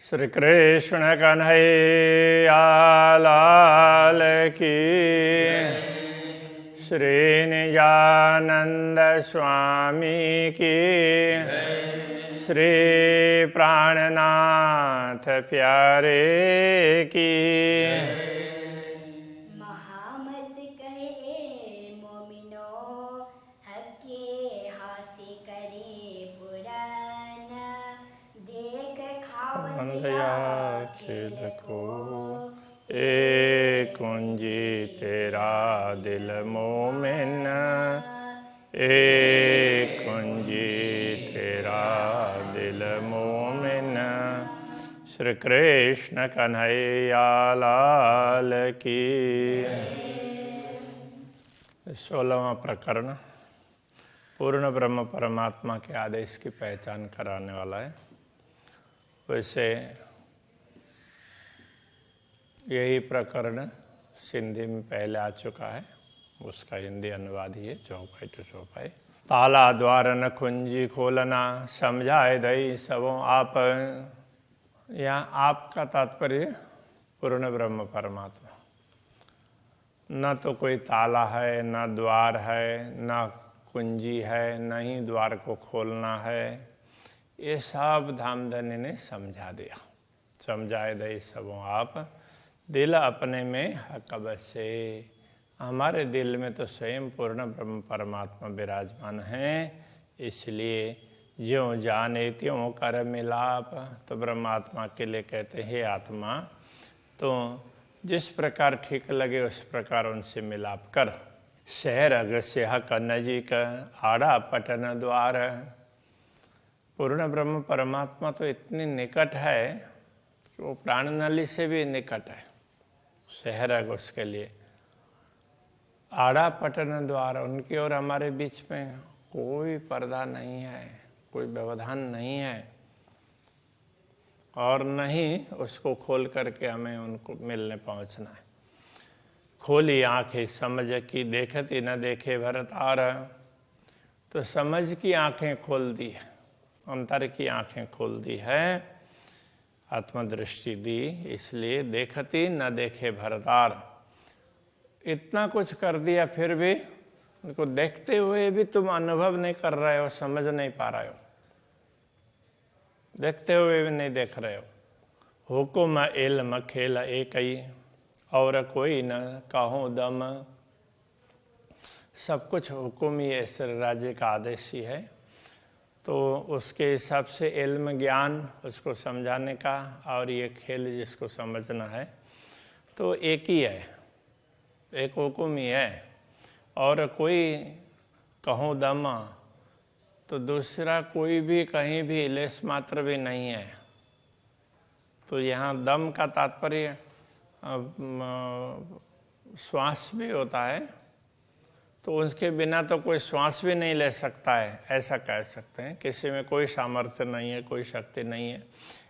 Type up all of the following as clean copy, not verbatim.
श्री कृष्ण कन्हैया लाल की, श्री निजानंद स्वामी की, श्री प्राणनाथ प्यारे की। महामत कहे मोमिनो हके हासे करे पुराण, देख खावंदया खेल को एक कुंजी तेरा दिल मोमिन, एक कुंजी तेरा दिल मोमिन। श्री कृष्ण कन्हैया लाल की। 16वां प्रकरण पूर्ण ब्रह्म परमात्मा के आदेश की पहचान कराने वाला है। वैसे यही प्रकरण सिंधी में पहले आ चुका है, उसका हिंदी अनुवाद ही है चौपाई टू चौपाई। ताला द्वार न कुंजी खोलना, समझाए दई सबों आप। यहाँ आपका तात्पर्य पूर्ण ब्रह्म परमात्मा। न तो कोई ताला है, न द्वार है, न कुंजी है, न ही द्वार को खोलना है। ये सब धामधनी ने समझा दिया। समझाए दई सबों आप, दिल अपने में हक बसे। हमारे दिल में तो स्वयं पूर्ण ब्रह्म परमात्मा विराजमान हैं, इसलिए ज्यों जाने त्यों कर मिलाप। तो ब्रह्मात्मा के लिए कहते हैं, आत्मा तो जिस प्रकार ठीक लगे उस प्रकार उनसे मिलाप कर। शहर अगस्य हक नजीक, आड़ा पटन द्वार। पूर्ण ब्रह्म परमात्मा तो इतनी निकट है कि वो प्राण नली से भी निकट है। शहर अग उसके लिए, आड़ा पटन द्वार, उनकी और हमारे बीच में कोई पर्दा नहीं है, कोई व्यवधान नहीं है, और नहीं उसको खोल करके हमें उनको मिलने पहुंचना है। खोली आंखें समझ की, देखती न देखे भरतार। तो समझ की आंखें खोल दी है, अंतर की आंखें खोल दी है, आत्मदृष्टि दी, इसलिए देखती न देखे भरतार। इतना कुछ कर दिया फिर भी उनको देखते हुए भी तुम अनुभव नहीं कर रहे हो, समझ नहीं पा रहे हो, देखते हुए भी नहीं देख रहे हो। हुकुम इल्म खेल एक ही, और कोई न कहो दम। सब कुछ हुकुम ही ऐसे राज्य का आदेश ही है, तो उसके हिसाब से इल्म ज्ञान उसको समझाने का, और ये खेल जिसको समझना है, तो एक ही है, एक हुकुम ही है। और कोई कहो दम, तो दूसरा कोई भी कहीं भी लेस मात्र भी नहीं है। तो यहाँ दम का तात्पर्य श्वास भी होता है, तो उसके बिना तो कोई श्वास भी नहीं ले सकता है, ऐसा कह सकते हैं। किसी में कोई सामर्थ्य नहीं है, कोई शक्ति नहीं है।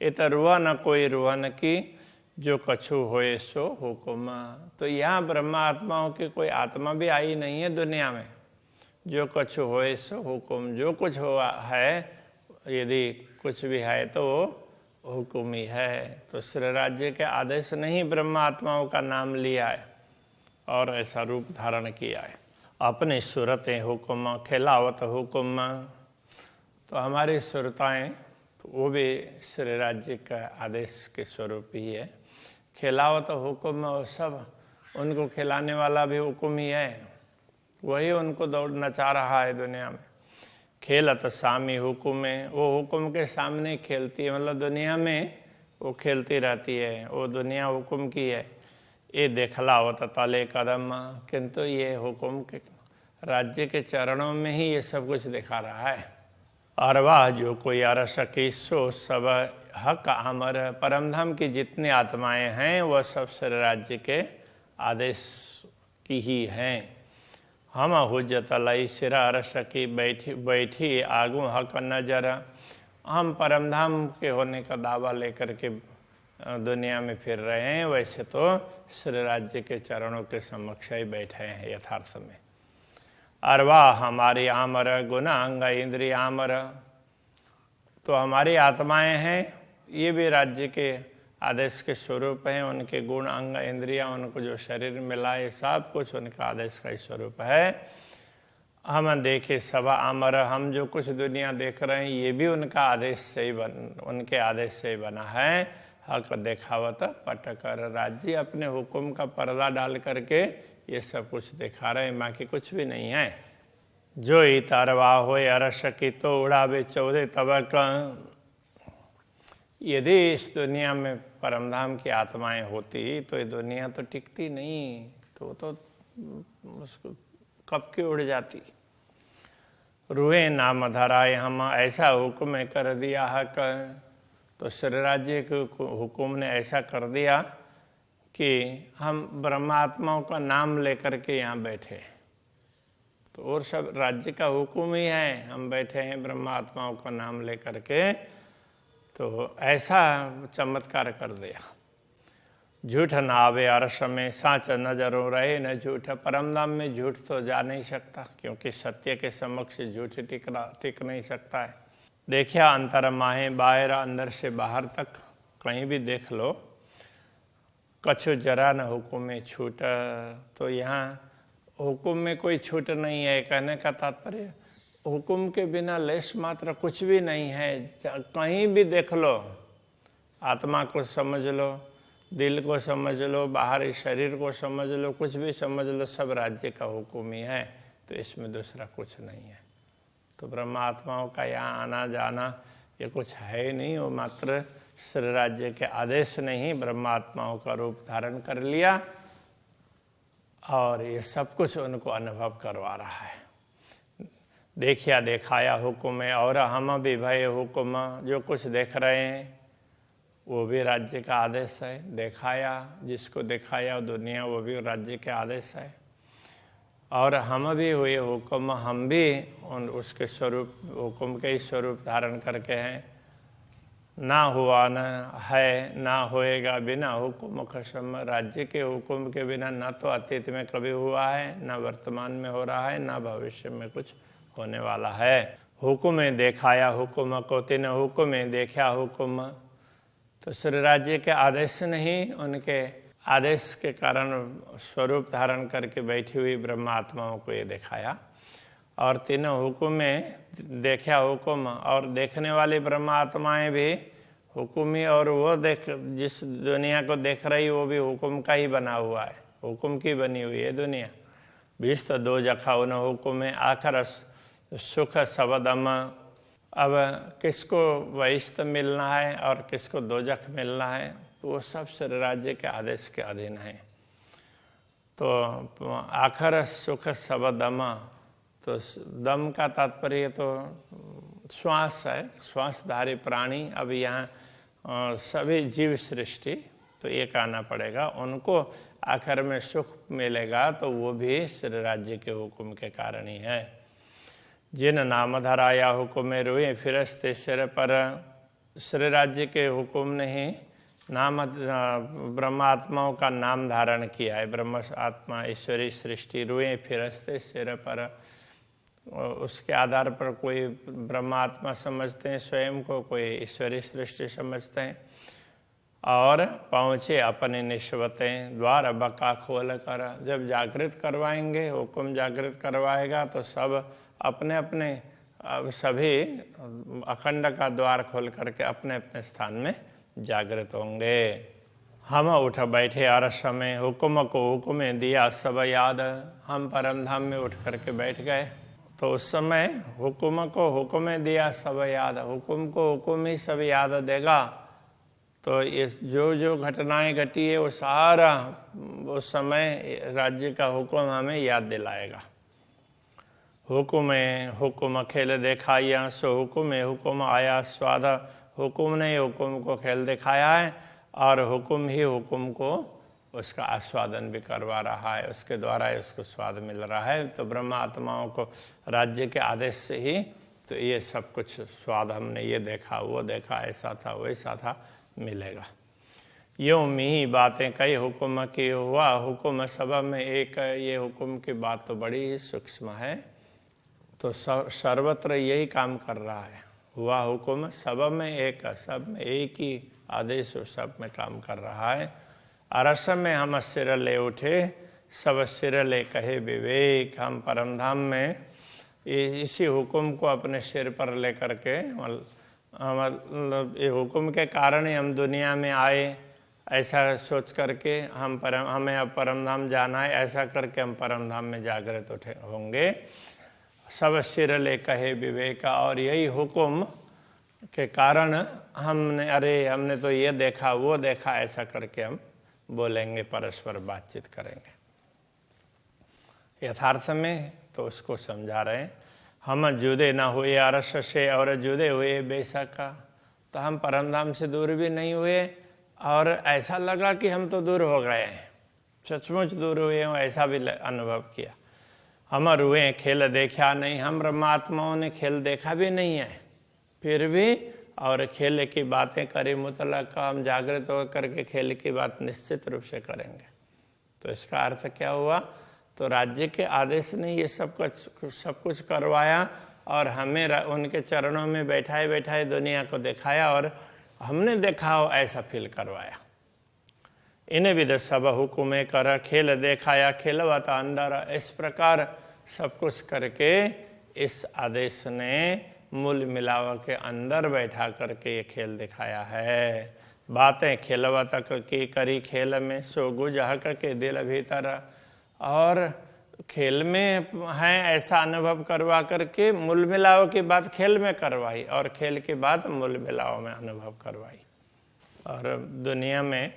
इत रुआ न कोई रुहन की, जो कछु होए सो हुकुम। तो यहाँ ब्रह्मा आत्माओं की कोई आत्मा भी आई नहीं है दुनिया में। जो कछु होए सो हुकुम, जो कुछ हुआ है, यदि कुछ भी है तो वो हुकुम ही है। तो श्री राज्य के आदेश ने ही ब्रह्मा आत्माओं का नाम लिया है और ऐसा रूप धारण किया है। अपनी सुरतें हुक्म, खिलावत हुक्म। तो हमारी सुरताएँ तो वो भी श्री राज्य का आदेश के स्वरूप ही है। खिलावत हुक्म, और सब उनको खिलाने वाला भी हुक्म ही है, वही उनको दौड़ नचा रहा है दुनिया में। खेलत सामी हुक्म, वो हुक्म के सामने खेलती है, मतलब दुनिया में वो खेलती रहती है, वो दुनिया हुक्म की है। ये देखलावत तले कदम, किंतु ये हुक्म के राज्य के चरणों में ही ये सब कुछ दिखा रहा है। अरवाह जो कोई अरस की, सो सब हक अमर। परमधाम की जितनी आत्माएं हैं वह सब श्री राज्य के आदेश की ही हैं। हम हुज्जत लई सिरा अरस की, बैठी बैठी आगू हक नजर। हम परमधाम के होने का दावा लेकर के दुनिया में फिर रहे हैं, वैसे तो श्री राज्य के चरणों के समक्ष ही बैठे हैं यथार्थ में। अरवा हमारी आमर, गुना अंग इंद्रिय आमर। तो हमारी आत्माएं हैं, ये भी राज्य के आदेश के स्वरूप हैं। उनके गुण, अंग, इंद्रियां, उनको जो शरीर मिला है, सब कुछ उनका आदेश का ही स्वरूप है। हम देखे सभा अमर, हम जो कुछ दुनिया देख रहे हैं ये भी उनका आदेश से ही उनके आदेश से ही बना है। हक देखावत पटकर, राज्य अपने हुक्म का पर्दा डाल करके ये सब कुछ दिखा रहे हैं, बाकी कुछ भी नहीं है। जो ही तारवा होए अरस की तो उड़ावे 14 तबक। यदि इस दुनिया में परमधाम की आत्माएं होती तो ये दुनिया तो टिकती नहीं, तो उसको कब की उड़ जाती। रूहे नाम धराए हम, ऐसा हुक्म कर दिया हक। तो श्री राज्य के हुक्म ने ऐसा कर दिया कि हम ब्रह्मात्माओं का नाम लेकर के यहाँ बैठे। तो और सब राज्य का हुक्म ही है, हम बैठे हैं ब्रह्मात्माओं का नाम लेकर के। तो ऐसा चमत्कार कर दिया। झूठ न आवे अरस में, साँच नजरों रहे न झूठ। परमधाम में झूठ तो जा नहीं सकता, क्योंकि सत्य के समक्ष झूठ टिक नहीं सकता है। देखिया अंतर माहे बाहर, अंदर से बाहर तक कहीं भी देख लो, कछु जरा न हुक्म में छूट। तो यहाँ हुक्म में कोई छूट नहीं है। कहने का तात्पर्य हुक्म के बिना लेश मात्र कुछ भी नहीं है। कहीं भी देख लो, आत्मा को समझ लो, दिल को समझ लो, बाहरी शरीर को समझ लो, कुछ भी समझ लो, सब राज्य का हुक्म ही है। तो इसमें दूसरा कुछ नहीं है। तो ब्रह्मात्माओं का यहाँ आना जाना ये कुछ है ही नहीं, वो मात्र श्री राज्य के आदेश ने ही ब्रह्मात्माओं का रूप धारण कर लिया और ये सब कुछ उनको अनुभव करवा रहा है। देखिया दिखाया हुक्म है, और हम भी भय हुक्म। जो कुछ देख रहे हैं वो भी राज्य का आदेश है। दिखाया, जिसको दिखाया दुनिया, वो भी राज्य के आदेश है। और हम भी हुए हुक्म, हम भी उसके स्वरूप, हुक्म के ही स्वरूप धारण करके हैं। ना हुआ न है, ना होएगा बिना हुक्म खसम। राज्य के हुक्म के बिना ना तो अतीत में कभी हुआ है, ना वर्तमान में हो रहा है, ना भविष्य में कुछ होने वाला है। हुक्म दिखाया हुक्म को, तीन हुक्म देखा हुक्म। तो श्री राज्य के आदेश नहीं, उनके आदेश के कारण स्वरूप धारण करके बैठी हुई ब्रह्मात्माओं को ये दिखाया। और तीनों हुक्म में देखा हुक्म, और देखने वाली ब्रह्मात्माएं भी हुक्म ही, और वो जिस दुनिया को देख रही वो भी हुक्म का ही बना हुआ है, हुक्म की बनी हुई है दुनिया। 20 तो 2 जखा उन हुक्म में आखर सुख सबदम। अब किसको वहिष्ठ मिलना है और किसको दोजख मिलना है, तो वो सब श्री राज्य के आदेश के अधीन है। तो आखर सुख सबदम, तो दम का तात्पर्य तो श्वास है, श्वासधारी प्राणी। अब यहाँ सभी जीव सृष्टि, तो एक आना पड़ेगा, उनको आखिर में सुख मिलेगा, तो वो भी श्री राज्य के हुक्म के कारण ही है। जिन नाम धराया हुक्म रोए फिरस्ते सिर पर। श्री राज्य के हुक्म ने ही नाम ब्रह्मात्माओं का नाम धारण किया है। ब्रह्म आत्मा ईश्वरी सृष्टि रोए फिरस्ते सिर पर। उसके आधार पर कोई ब्रह्मात्मा समझते हैं स्वयं को, कोई ईश्वरी सृष्टि समझते हैं। और पहुँचे अपने निश्वतें, द्वार बका खोल कर। जब जागृत करवाएंगे, हुक्म जागृत करवाएगा, तो सब अपने अपने सभी अखंड का द्वार खोल करके अपने अपने स्थान में जागृत होंगे। हम उठ बैठे अरस में, हुक्म को हुक्म दिया सब याद। हम परमधाम में उठ करके बैठ गए, तो उस समय हुक्म को हुक्म दिया सब याद। हुक्म को हुक्म ही सब याद देगा। तो ये जो जो घटनाएं घटी है वो सारा उस समय राज्य का हुक्म हमें याद दिलाएगा। हुक्म खेल दिखाया, सो हुक्म आया स्वाद। हुक्म ने हुक्म को खेल दिखाया है, और हुक्म ही हुक्म को उसका आस्वादन भी करवा रहा है, उसके द्वारा ही उसको स्वाद मिल रहा है। तो ब्रह्म आत्माओं को राज्य के आदेश से ही तो ये सब कुछ स्वाद, हमने ये देखा, वो देखा, ऐसा था, वैसा था, मिलेगा। यूँ मी बातें कई हुक्म की हुआ, हुक्म सब में एक। ये हुक्म की बात तो बड़ी ही सूक्ष्म है। तो सर्वत्र यही काम कर रहा है। हुआ हुक्म सब में एक, सब में एक ही आदेश सब में काम कर रहा है। अरस में हम सिर ले उठे, सब सिर ले कहे विवेक। हम परमधाम में इसी हुक्म को अपने सिर पर लेकर के, मतलब ये हुक्म के कारण ही हम दुनिया में आए, ऐसा सोच करके हमें अब परमधाम जाना है, ऐसा करके हम परमधाम में जागृत उठे होंगे। सब सिर ले कहे विवेक, और यही हुक्म के कारण हमने तो ये देखा वो देखा, ऐसा करके हम बोलेंगे, परस्पर बातचीत करेंगे। यथार्थ में तो उसको समझा रहे हैं, हम जुदे न हुए अरस से और जुदे हुए बेशक। तो हम परमधाम से दूर भी नहीं हुए और ऐसा लगा कि हम तो दूर हो गए हैं, सचमुच दूर हुए हों, ऐसा भी अनुभव किया। हम रुए खेल देखा नहीं, हम ब्रह्मात्माओं ने खेल देखा भी नहीं है, फिर भी और खेल की बातें करी मुतलक, हम जागृत होकर के खेल की बात निश्चित रूप से करेंगे। तो इसका अर्थ क्या हुआ? तो राज्य के आदेश ने ये सब कुछ करवाया और हमें उनके चरणों में बैठाए बैठाए दुनिया को दिखाया और हमने देखा हो ऐसा फील करवाया। इन्हें भी सब हुक्म कर खेल देखाया, खेलवाता अंदर। इस प्रकार सब कुछ करके इस आदेश ने मूल मिलाव के अंदर बैठा करके ये खेल दिखाया है। बातें खेलवा तक की करी खेल में, सो गुजहक के दिल भीतर। और खेल में है ऐसा अनुभव करवा करके मूल मिलाव की बात खेल में करवाई और खेल की बात मूल मिलाव में अनुभव करवाई। और दुनिया में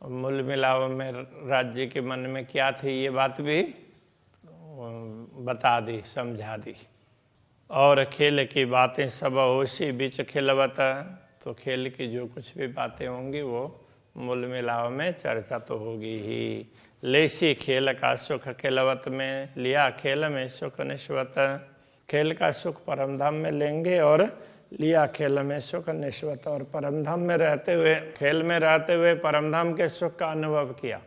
मूल मिलाव में राज्य के मन में क्या थी ये बात भी बता दी, समझा दी। और खेल की बातें सब होशी बीच खिलवत। तो खेल की जो कुछ भी बातें होंगी वो मूल मिलाव में चर्चा तो होगी ही। लेसी खेल का सुख खिलवत में, लिया खेल में सुख निश्वत। खेल का सुख परमधाम में लेंगे और लिया खेल में सुख निश्वत। और परमधाम में रहते हुए, खेल में रहते हुए परमधाम के सुख का अनुभव किया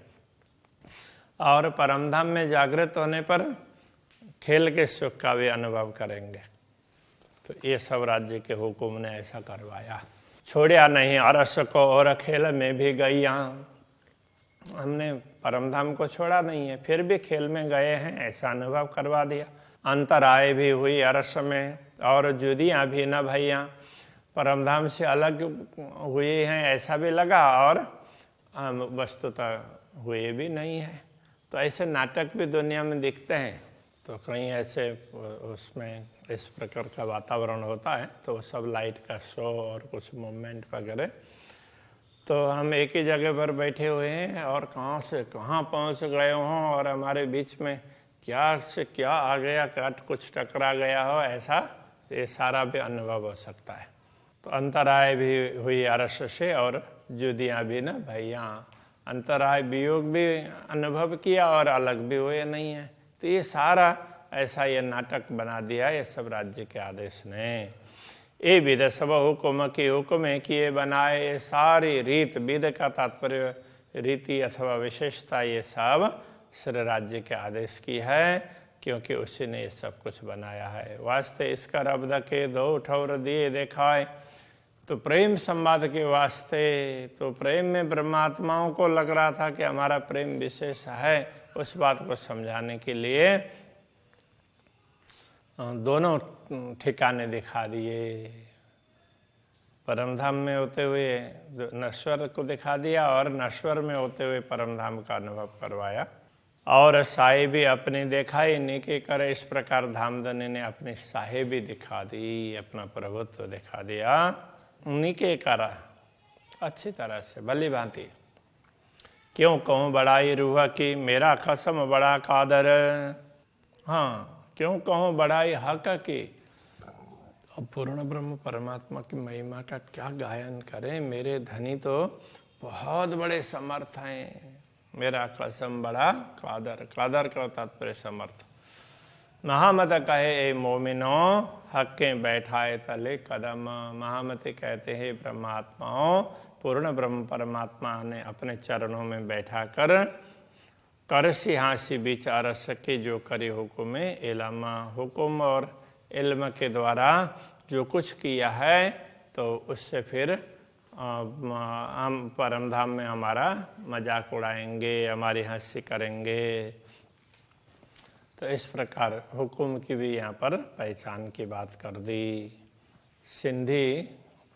और परमधाम में जागृत होने पर खेल के सुख का भी अनुभव करेंगे। तो ये सब राज्य के हुकुम ने ऐसा करवाया। छोड़िया नहीं अरस को और खेल में भी गई। हमने परमधाम को छोड़ा नहीं है, फिर भी खेल में गए हैं, ऐसा अनुभव करवा दिया। अंतराय भी हुई अरस में और जुदियाँ भी न भैया। परमधाम से अलग हुए हैं ऐसा भी लगा और वस्तुतः हुए भी नहीं है। तो ऐसे नाटक भी दुनिया में दिखते हैं। तो कहीं ऐसे उसमें इस प्रकार का वातावरण होता है, तो सब लाइट का शो और कुछ मूवमेंट वगैरह। तो हम एक ही जगह पर बैठे हुए हैं और कहाँ से कहाँ पहुँच गए हों और हमारे बीच में क्या से क्या आ गया, कुछ टकरा गया हो, ऐसा ये सारा भी अनुभव हो सकता है। तो अंतराय भी हुई अरस से और जुदियाँ भी न भैया। अंतराय वियोग भी अनुभव किया और अलग भी हुए नहीं है। तो ये सारा ऐसा ये नाटक बना दिया ये सब राज्य के आदेश ने। ये विध सब हुक्म की हुक्म किए बनाए। ये सारी रीत, विध का तात्पर्य रीति अथवा विशेषता, ये सब श्री राज्य के आदेश की है, क्योंकि उसी ने ये सब कुछ बनाया है। वास्ते इसका रब्द के दो ठौर दिए देखाए। तो प्रेम संवाद के वास्ते, तो प्रेम में ब्रह्मात्माओं को लग रहा था कि हमारा प्रेम विशेष है, उस बात को समझाने के लिए दोनों ठिकाने दिखा दिए। परमधाम में होते हुए नश्वर को दिखा दिया और नश्वर में होते हुए परमधाम का अनुभव करवाया। और साहे भी अपनी दिखाई, नीके करे। इस प्रकार धामधनी ने अपनी साहे भी दिखा दी, अपना प्रभुत्व दिखा दिया। नीके करा अच्छी तरह से भली भांति। क्यों कहूँ बड़ाई रूह की, मेरा कसम बड़ा कादर। हाँ, क्यों कहूँ बड़ाई हक की। अब पूर्ण ब्रह्म परमात्मा की महिमा का क्या गायन करें। मेरे धनी तो बहुत बड़े समर्थ हैं। मेरा कसम बड़ा कादर, कादर का तात्पर्य समर्थ। महामत कहे ए मोमिनो, हक्के बैठाए तले कदम। महामती कहते हैं ब्रह्मात्माओं, पूर्ण ब्रह्म परमात्मा ने अपने चरणों में बैठा कर सिंहासी विचार सके जो करे हुकुम इल्म। हुकुम और इल्म के द्वारा जो कुछ किया है तो उससे फिर हम परम धाम में हमारा मजाक उड़ाएंगे, हमारी हंसी करेंगे। तो इस प्रकार हुकुम की भी यहाँ पर पहचान की बात कर दी। सिंधी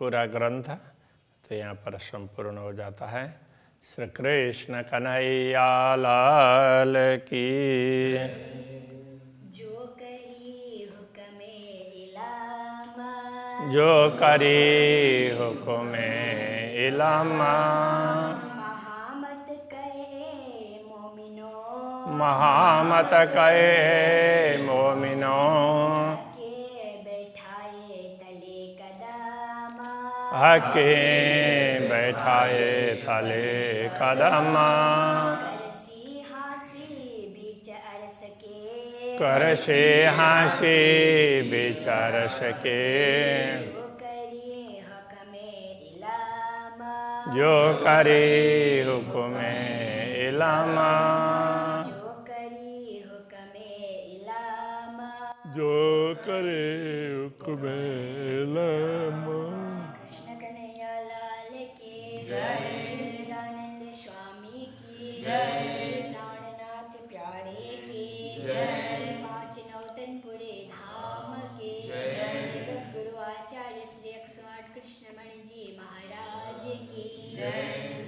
पूरा ग्रंथ तो यहाँ पर संपूर्ण हो जाता है। श्री कृष्ण कन्हैया लाल की। जो करी हुक्मे इलामा, जो करी हुक्मे इलामा, महामत कहे मोमिनो, महामत कहे मोमिनो, के बैठाए तले कदमा, हके बैठाए थले कदमा, करसी हासी बीच अरस के, कर से हासी विचार सके। जो करी हुक्मे इलामा, जो करे हुक्मे इलामा, जो करी हुक्मे इलामा। जो करे हुक्मे इलामा। कृष्ण कन्हैया लाल की जय, श्री गजानंद स्वामी की जय, श्री प्राणनाथ प्यारे की जय, श्री पांच नौतनपुरे धाम की जय, जगत गुरु आचार्य श्री 108 कृष्णमणि जी महाराज की जय।